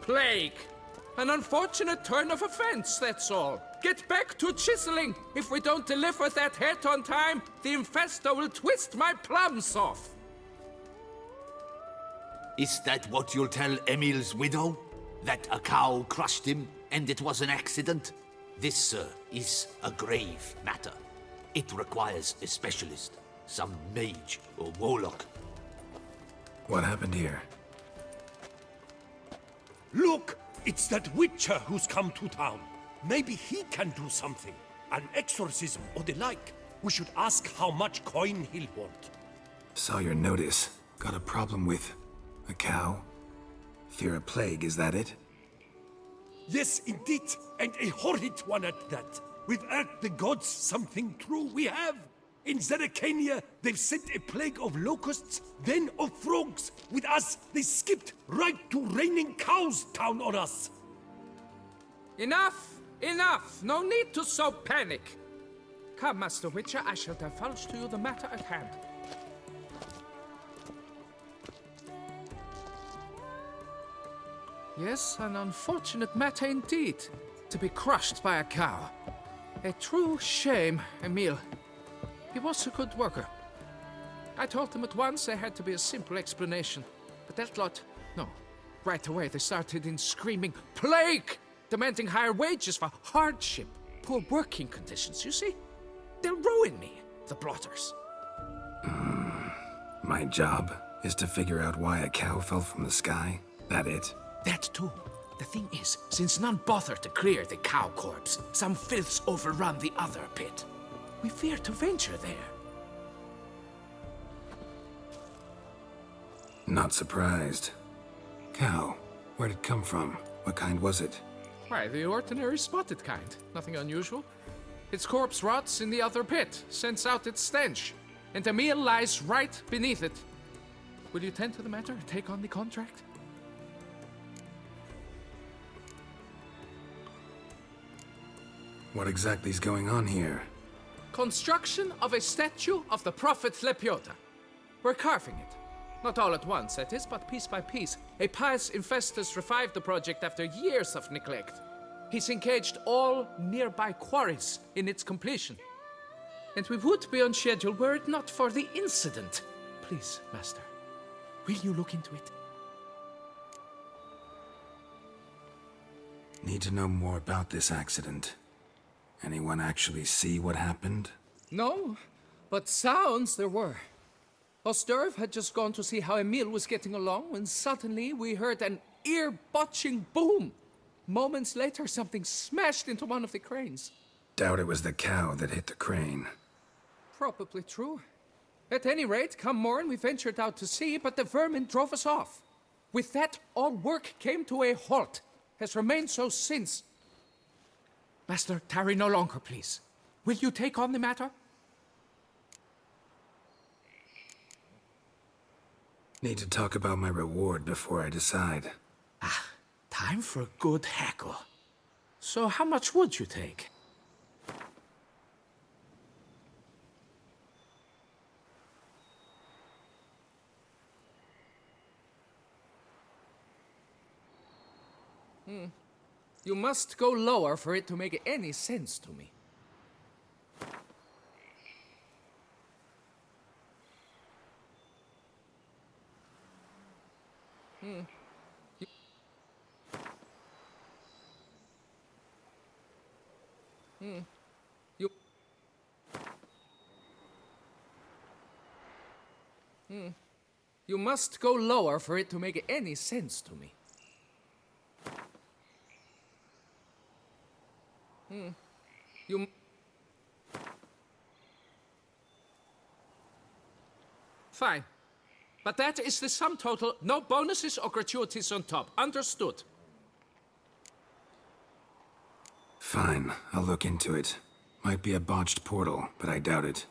plague. An unfortunate turn of events, that's all. Get back to chiseling. If we don't deliver that head on time, the infestor will twist my plums off. Is that what you'll tell Emil's widow? That a cow crushed him and it was an accident? This, sir, is a grave matter. It requires a specialist, some mage or warlock. What happened here? Look! It's that witcher who's come to town. Maybe he can do something. An exorcism or the like. We should ask how much coin he'll want. Saw your notice. Got a problem with a cow? Fear a plague, is that it? Yes, indeed. And a horrid one at that. We've earned the gods something true, we have. In Zeracania, they've sent a plague of locusts, then of frogs. With us, they skipped right to raining cows down on us. Enough! Enough! No need to so panic. Come, Master Witcher, I shall divulge to you the matter at hand. Yes, an unfortunate matter indeed, to be crushed by a cow. A true shame, Emil. He was a good worker. I told them at once there had to be a simple explanation. But that lot, no. Right away they started in screaming, "Plague!" Demanding higher wages for hardship, poor working conditions, you see? They'll ruin me, the blotters. My job is to figure out why a cow fell from the sky? That it? That too. The thing is, since none bothered to clear the cow corpse, some filths overrun the other pit. We fear to venture there. Not surprised. Cow, where'd it come from? What kind was it? Why, the ordinary spotted kind. Nothing unusual. Its corpse rots in the other pit, sends out its stench, and Emil lies right beneath it. Will you tend to the matter and take on the contract? What exactly is going on here? Construction of a statue of the prophet Lepiota. We're carving it. Not all at once, that is, but piece by piece. A pious infestus revived the project after years of neglect. He's engaged all nearby quarries in its completion. And we would be on schedule were it not for the incident. Please, Master, will you look into it? Need to know more about this accident. Anyone actually see what happened? No, but sounds there were. Osterv had just gone to see how Emil was getting along when suddenly we heard an ear-botching boom. Moments later, something smashed into one of the cranes. Doubt it was the cow that hit the crane. Probably true. At any rate, come morn we ventured out to sea, but the vermin drove us off. With that, all work came to a halt. Has remained so since. Master, tarry no longer, please. Will you take on the matter? Need to talk about my reward before I decide. Time for a good hackle. So how much would you take? You must go lower for it to make any sense to me. You must go lower for it to make any sense to me. You... Fine. But that is the sum total. No bonuses or gratuities on top. Understood? Fine, I'll look into it. Might be a botched portal, but I doubt it.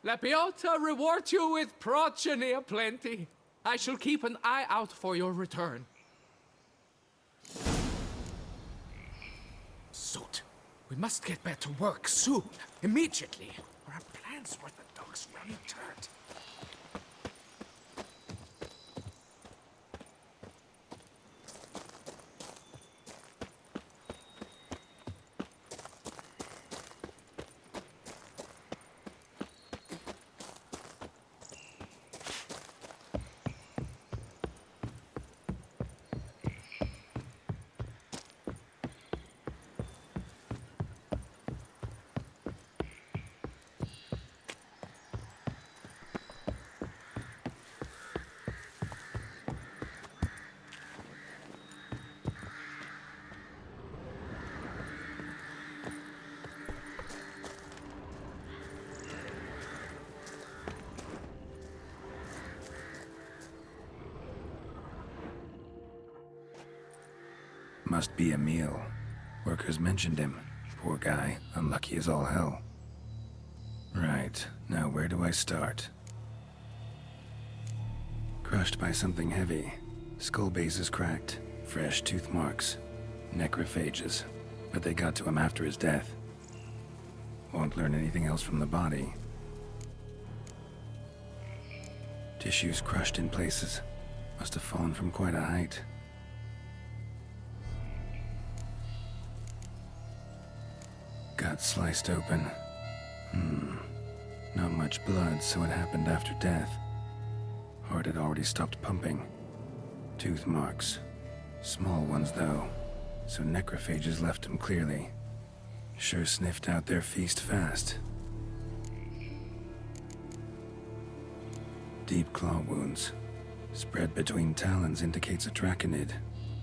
Lepiota reward you with progeny aplenty. I shall keep an eye out for your return. Soot. We must get back to work soon. Immediately. Or our plans were the dog's running turd. Must be Emil. Workers mentioned him. Poor guy, unlucky as all hell. Right, now where do I start? Crushed by something heavy. Skull base is cracked. Fresh tooth marks. Necrophages. But they got to him after his death. Won't learn anything else from the body. Tissues crushed in places. Must have fallen from quite a height. Gut sliced open. Not much blood, so it happened after death. Heart had already stopped pumping. Tooth marks. Small ones, though, so necrophages left him clearly. Sure sniffed out their feast fast. Deep claw wounds. Spread between talons indicates a draconid.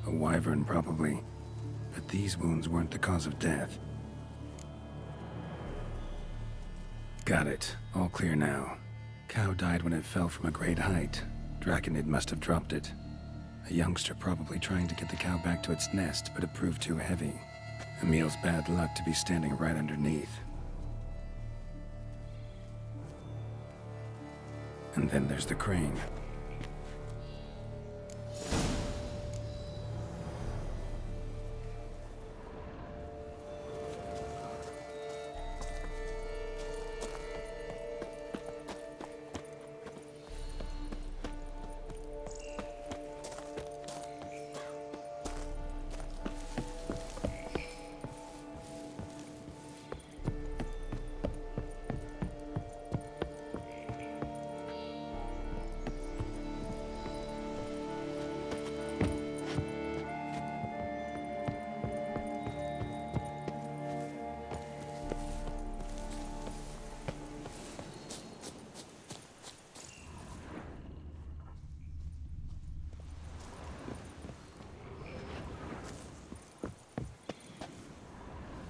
A wyvern, probably. But these wounds weren't the cause of death. Got it. All clear now. Cow died when it fell from a great height. Draconid must have dropped it. A youngster probably trying to get the cow back to its nest, but it proved too heavy. Emil's bad luck to be standing right underneath. And then there's the crane.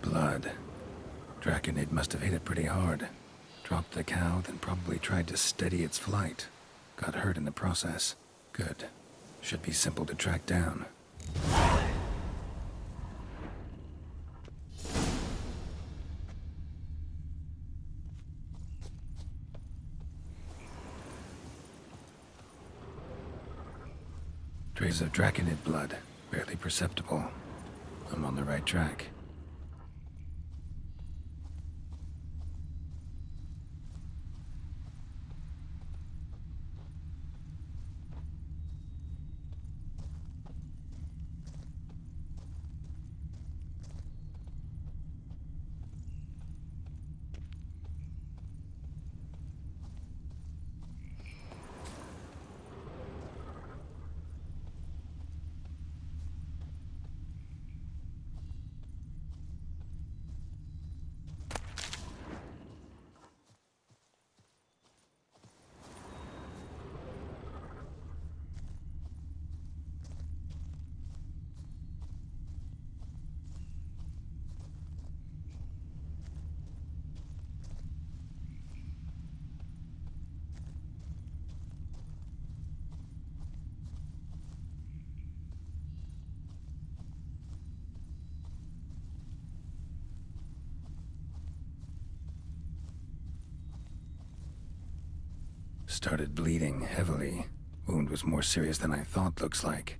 Blood. Draconid must have hit it pretty hard. Dropped the cow, then probably tried to steady its flight. Got hurt in the process. Good. Should be simple to track down. Traces of Draconid blood. Barely perceptible. I'm on the right track. Started bleeding heavily. Wound was more serious than I thought, looks like.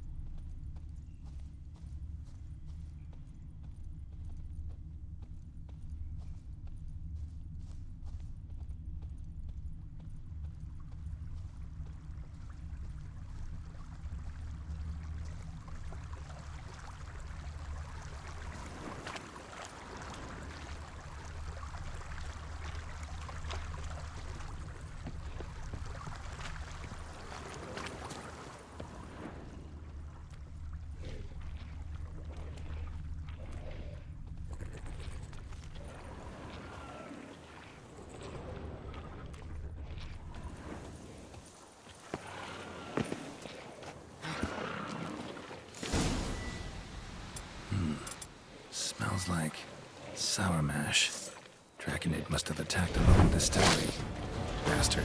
Smells like sour mash. Draconid must have attacked a lone distillery. Bastard.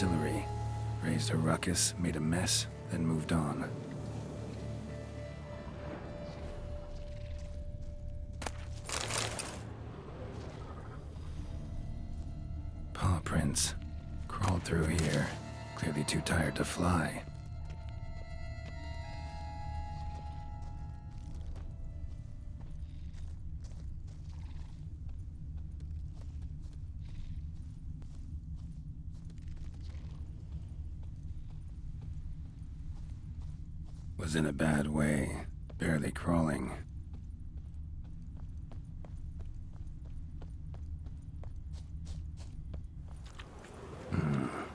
distillery. Raised a ruckus, made a mess, then moved on. Paw prints. Crawled through here. Clearly too tired to fly. Was in a bad way, barely crawling.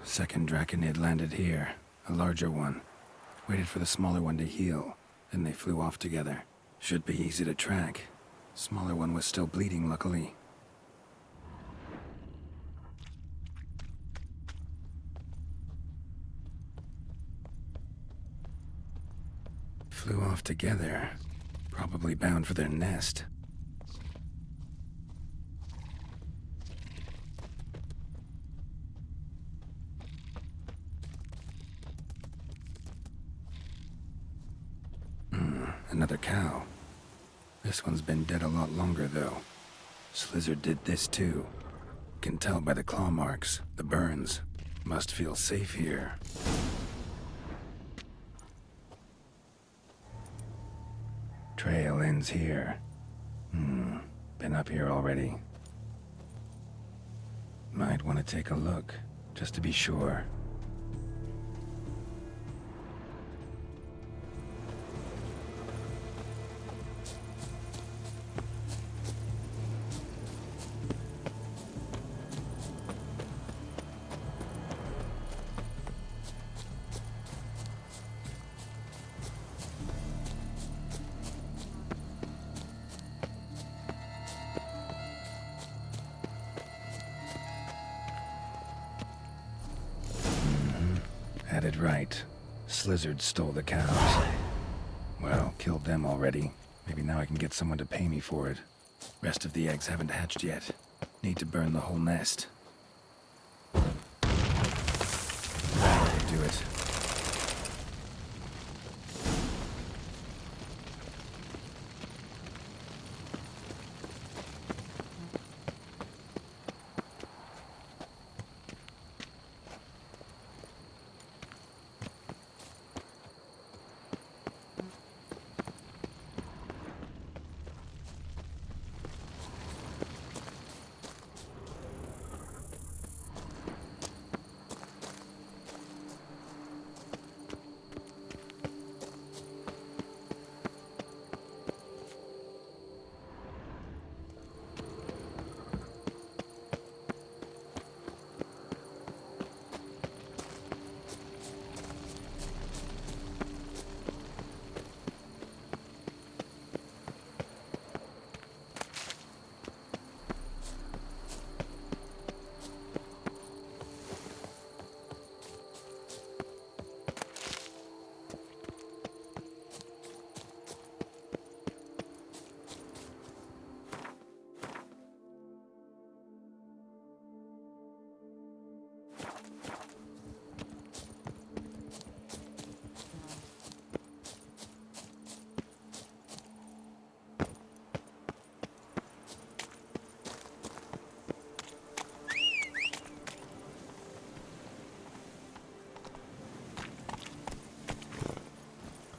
Second Draconid landed here, a larger one. Waited for the smaller one to heal, then they flew off together. Should be easy to track. Smaller one was still bleeding, luckily. Flew off together. Probably bound for their nest. Another cow. This one's been dead a lot longer, though. Slizzard did this, too. Can tell by the claw marks, the burns. Must feel safe here. Trail ends here. Been up here already. Might want to take a look, just to be sure. Had it right. Slizzard stole the cows. Well, killed them already. Maybe now I can get someone to pay me for it. Rest of the eggs haven't hatched yet. Need to burn the whole nest. That'll do it.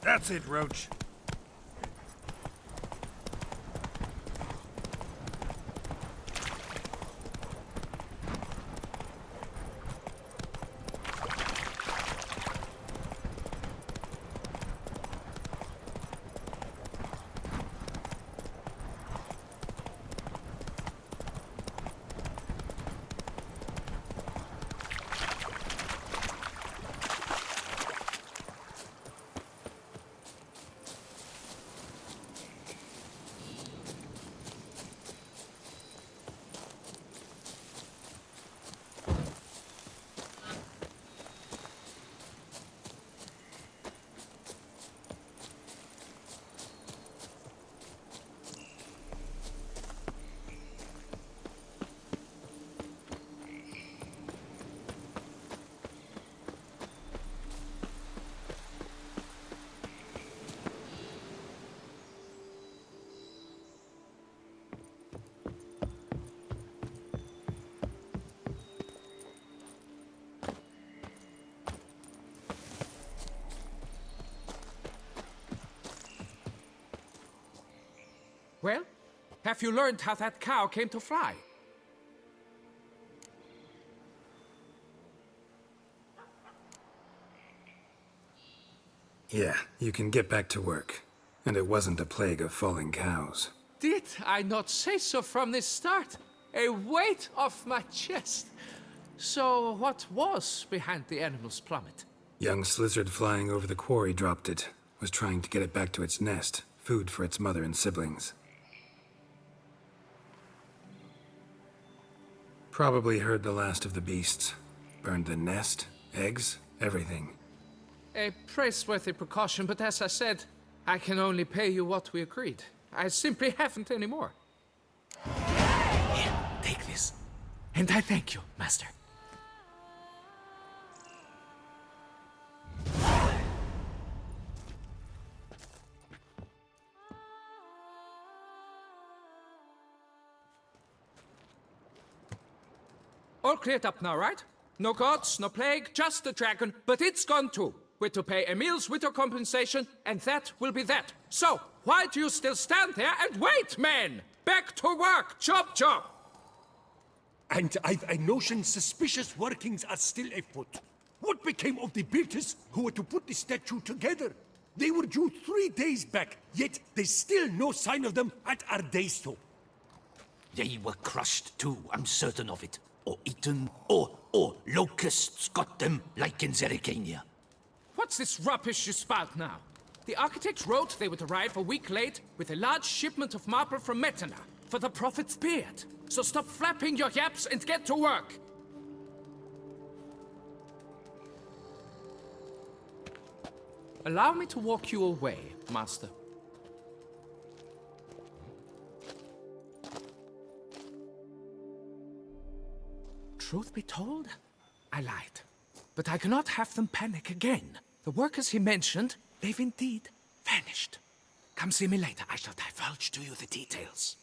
That's it, Roach. Well, have you learned how that cow came to fly? Yeah, you can get back to work. And it wasn't a plague of falling cows. Did I not say so from the start? A weight off my chest. So what was behind the animal's plummet? Young lizard flying over the quarry dropped it. Was trying to get it back to its nest. Food for its mother and siblings. Probably heard the last of the beasts. Burned the nest, eggs, everything. A praiseworthy precaution, but as I said, I can only pay you what we agreed. I simply haven't any more. Here, take this. And I thank you, Master. All cleared up now, right? No gods, no plague, just the dragon, but it's gone too. We're to pay Emil's widow compensation, and that will be that. So, why do you still stand there and wait, men? Back to work, chop chop! And I've a notion suspicious workings are still afoot. What became of the builders who were to put the statue together? They were due 3 days back, yet there's still no sign of them at our day's stop. They were crushed too, I'm certain of it. Or eaten, or locusts got them, like in Zerikania. What's this rubbish you spout now? The architect wrote they would arrive a week late with a large shipment of marble from Metana for the prophet's beard. So stop flapping your yaps and get to work! Allow me to walk you away, Master. Truth be told, I lied. But I cannot have them panic again. The workers he mentioned, they've indeed vanished. Come see me later. I shall divulge to you the details.